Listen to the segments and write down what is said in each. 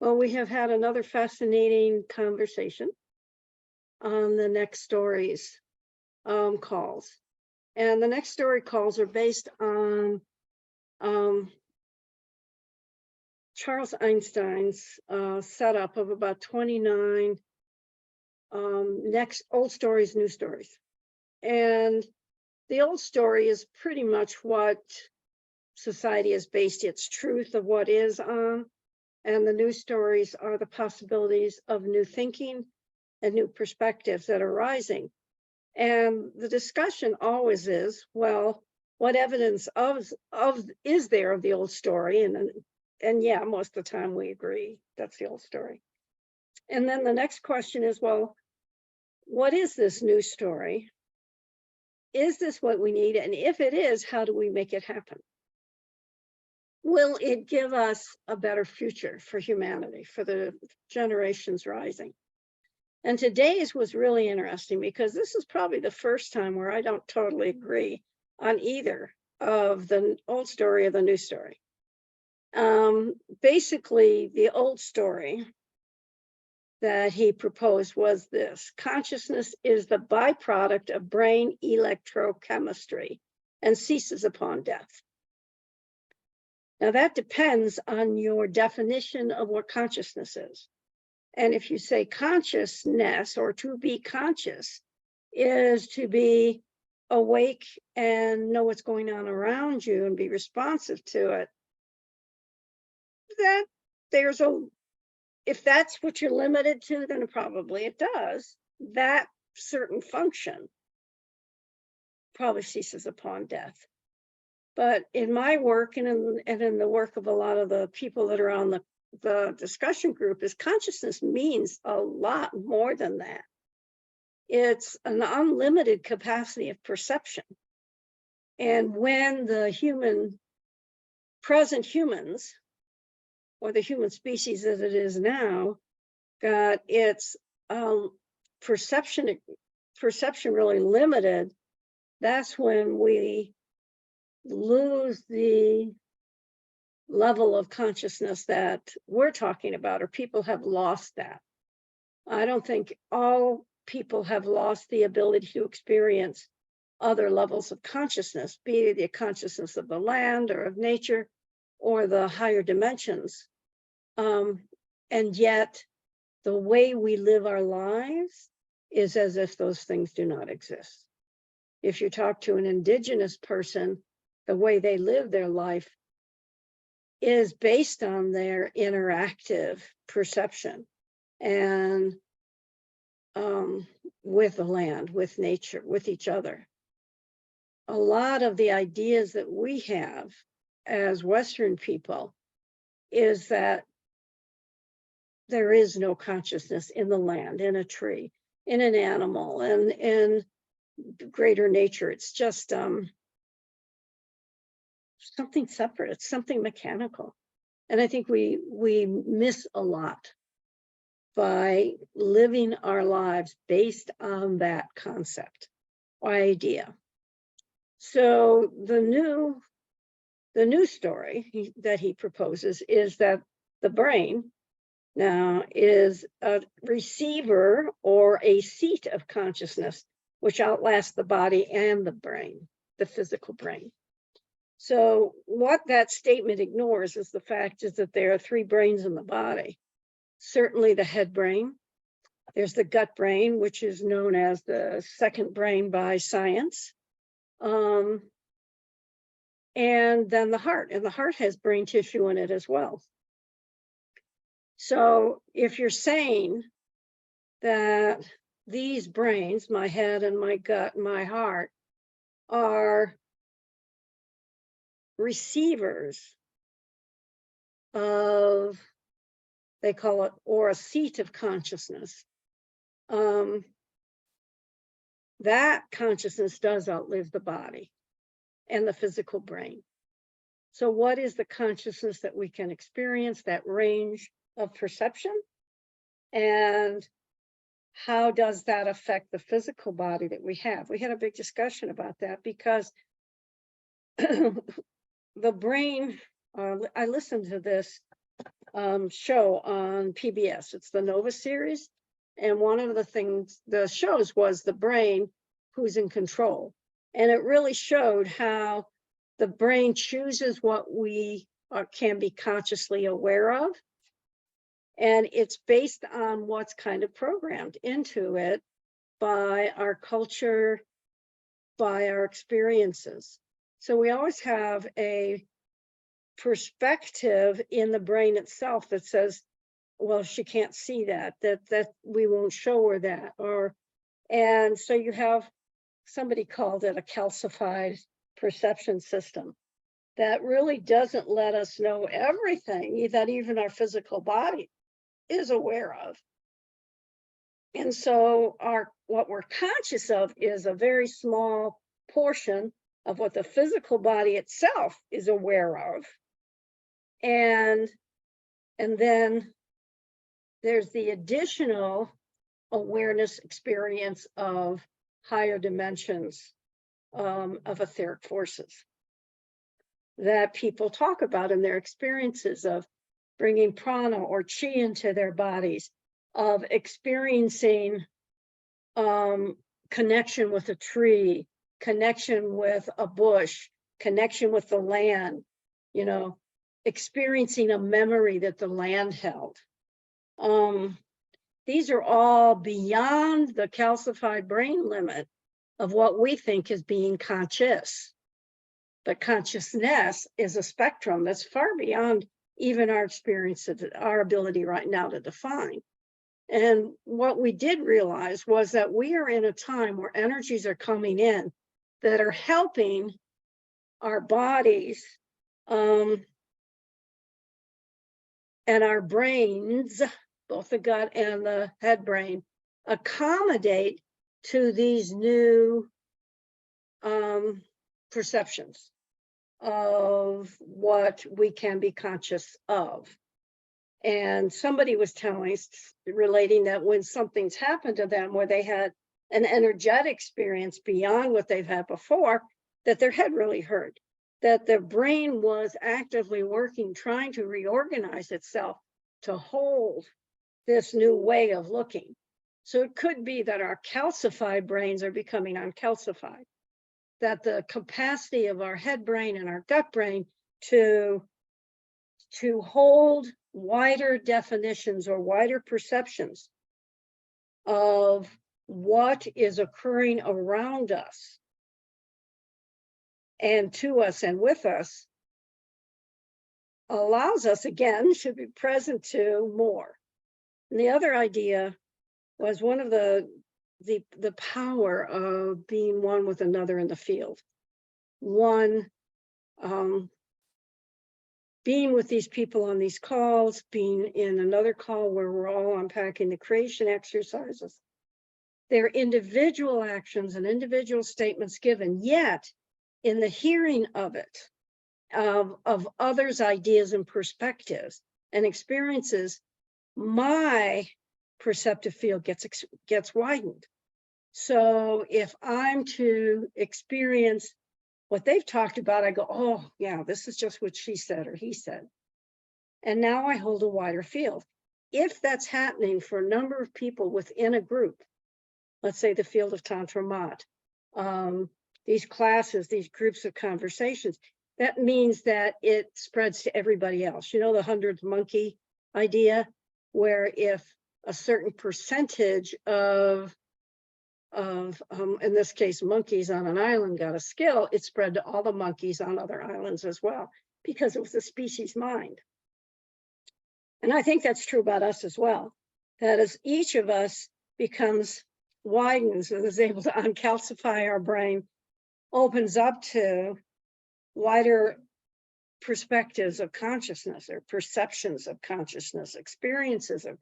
Well, we have had another fascinating conversation on the Next Stories calls. And the Next Story calls are based on Charles Einstein's setup of about 29 old stories, new stories. And the old story is pretty much what society has based its truth of what is on. And the new stories are the possibilities of new thinking and new perspectives that are rising. And the discussion always is, well, what evidence is there of the old story? And yeah, most of the time we agree that's the old story. And then the next question is, well, what is this new story? Is this what we need? And if it is, how do we make it happen? Will it give us a better future for humanity, for the generations rising? And today's was really interesting because this is probably the first time where I don't totally agree on either of the old story or the new story. Basically, the old story that he proposed was this: consciousness is the byproduct of brain electrochemistry and ceases upon death. Now that depends on your definition of what consciousness is. And if you say consciousness, or to be conscious, is to be awake and know what's going on around you and be responsive to it, that there's if that's what you're limited to, then probably it does. That certain function probably ceases upon death. But in my work and in the work of a lot of the people that are on the discussion group, is consciousness means a lot more than that. It's an unlimited capacity of perception. And when the present humans, or the human species as it is now, got its perception really limited, that's when we lose the level of consciousness that we're talking about, or people have lost that. I don't think all people have lost the ability to experience other levels of consciousness, be it the consciousness of the land or of nature or the higher dimensions. And yet the way we live our lives is as if those things do not exist. If you talk to an indigenous person, the way they live their life is based on their interactive perception and with the land, with nature, with each other. A lot of the ideas that we have as Western people is that there is no consciousness in the land, in a tree, in an animal, and in greater nature. It's just something separate. It's something mechanical. And I think we miss a lot by living our lives based on that concept or idea. So the new story that he proposes is that the brain now is a receiver or a seat of consciousness, which outlasts the body and the brain, the physical brain. So what that statement ignores is the fact is that there are three brains in the body. Certainly the head brain, there's the gut brain, which is known as the second brain by science. And then the heart, and the heart has brain tissue in it as well. So if you're saying that these brains, my head and my gut and my heart, are receivers of, they call it, or a seat of consciousness, that consciousness does outlive the body and the physical brain. So what is the consciousness that we can experience, that range of perception? And how does that affect the physical body that we have? We had a big discussion about that because the brain, I listened to this show on PBS. It's the Nova series. And one of the things, the shows was the brain who's in control. And it really showed how the brain chooses what we can be consciously aware of. And it's based on what's kind of programmed into it by our culture, by our experiences. So we always have a perspective in the brain itself that says, well, she can't see that we won't show her that, and so you have, somebody called it a calcified perception system that really doesn't let us know everything that even our physical body is aware of. And so what we're conscious of is a very small portion of what the physical body itself is aware of. And then there's the additional awareness experience of higher dimensions of etheric forces that people talk about in their experiences of bringing prana or chi into their bodies, of experiencing connection with a tree, connection with a bush, connection with the land, experiencing a memory that the land held. These are all beyond the calcified brain limit of what we think is being conscious. But consciousness is a spectrum that's far beyond even our experience, our ability right now to define. And what we did realize was that we are in a time where energies are coming in that are helping our bodies and our brains, both the gut and the head brain, accommodate to these new perceptions of what we can be conscious of. And somebody was relating that when something's happened to them where they had an energetic experience beyond what they've had before, that their head really hurt, that their brain was actively working, trying to reorganize itself to hold this new way of looking. So it could be that our calcified brains are becoming uncalcified, that the capacity of our head brain and our gut brain to hold wider definitions or wider perceptions of what is occurring around us and to us and with us allows us, again, should be present to more. And the other idea was one of the power of being one with another in the field. One, being with these people on these calls, being in another call where we're all unpacking the creation exercises. They're individual actions and individual statements given, yet in the hearing of it, of others' ideas and perspectives and experiences, my perceptive field gets widened. So if I'm to experience what they've talked about, I go, oh yeah, this is just what she said or he said. And now I hold a wider field. If that's happening for a number of people within a group, let's say the field of Tantra Mat, these classes, these groups of conversations, that means that it spreads to everybody else. You know, the 100th monkey idea, where if a certain percentage of in this case, monkeys on an island got a skill, it spread to all the monkeys on other islands as well, because it was a species mind. And I think that's true about us as well, that as each of us widens and is able to uncalcify our brain, opens up to wider perspectives of consciousness or perceptions of consciousness, experiences of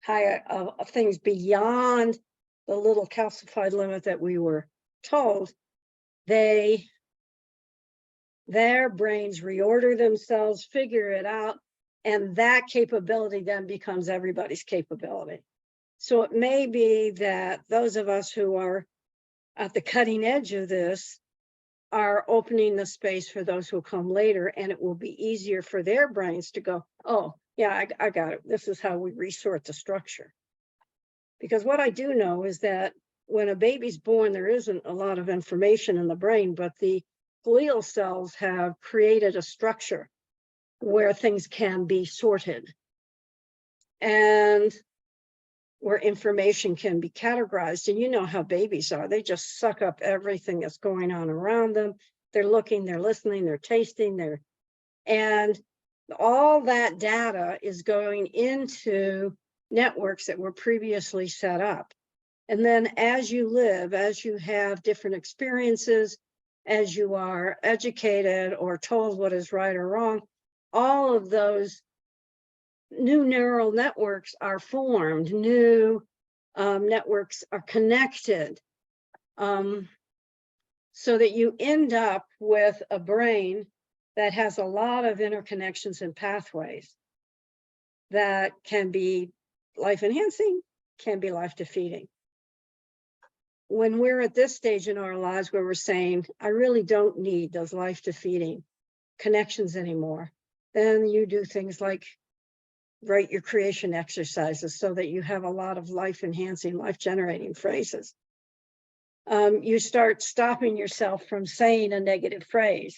higher of things beyond the little calcified limit that we were told, their brains reorder themselves, figure it out, and that capability then becomes everybody's capability. So it may be that those of us who are at the cutting edge of this are opening the space for those who come later, and it will be easier for their brains to go, oh, Yeah, I got it. This is how we resort the structure. Because what I do know is that when a baby's born, there isn't a lot of information in the brain, but the glial cells have created a structure where things can be sorted and where information can be categorized. And you know how babies are. They just suck up everything that's going on around them. They're looking, they're listening, they're tasting, and all that data is going into networks that were previously set up. And then as you live, as you have different experiences, as you are educated or told what is right or wrong, all of those new neural networks are formed, new networks are connected, so that you end up with a brain that has a lot of interconnections and pathways that can be life enhancing, can be life defeating. When we're at this stage in our lives where we're saying, I really don't need those life defeating connections anymore, then you do things like write your creation exercises so that you have a lot of life enhancing, life generating phrases. You start stopping yourself from saying a negative phrase.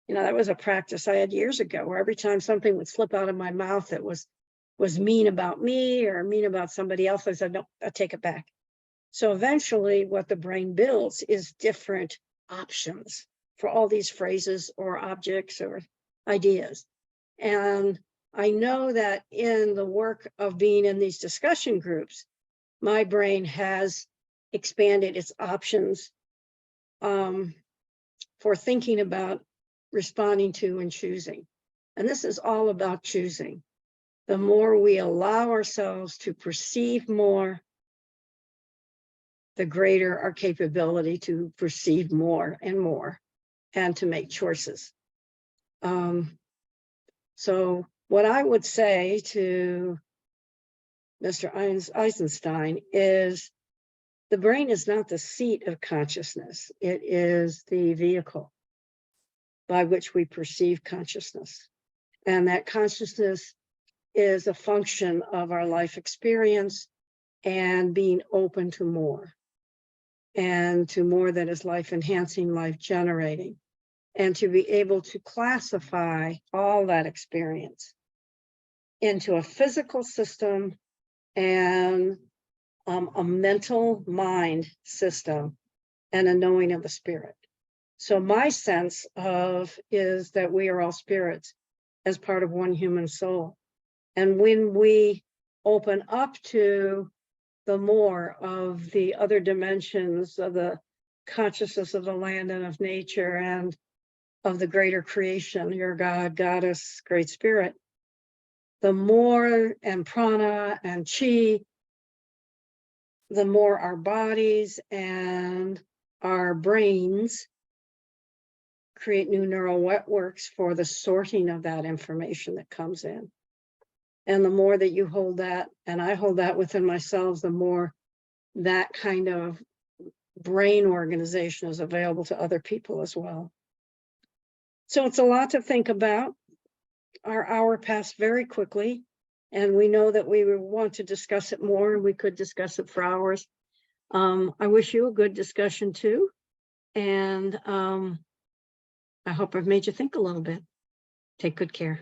You know, that was a practice I had years ago, where every time something would slip out of my mouth that was mean about me or mean about somebody else, I said, no, I'll take it back. So eventually what the brain builds is different options for all these phrases or objects or ideas. And I know that in the work of being in these discussion groups, my brain has expanded its options for thinking about, responding to, and choosing. And this is all about choosing. The more we allow ourselves to perceive more, the greater our capability to perceive more and to make choices. So what I would say to Mr. Eisenstein is, the brain is not the seat of consciousness. It is the vehicle by which we perceive consciousness. And that consciousness is a function of our life experience and being open to more, and to more that is life enhancing, life generating, and to be able to classify all that experience into a physical system and a mental mind system and a knowing of the spirit. So my sense of is that we are all spirits as part of one human soul. And when we open up to the more of the other dimensions of the consciousness of the land and of nature and of the greater creation, your God, goddess, great spirit, the more, and prana and chi, the more our bodies and our brains create new neural networks for the sorting of that information that comes in. And the more that you hold that, and I hold that within myself, the more that kind of brain organization is available to other people as well. So it's a lot to think about. Our hour passed very quickly, and we know that we want to discuss it more, and we could discuss it for hours. I wish you a good discussion too, and I hope I've made you think a little bit. Take good care.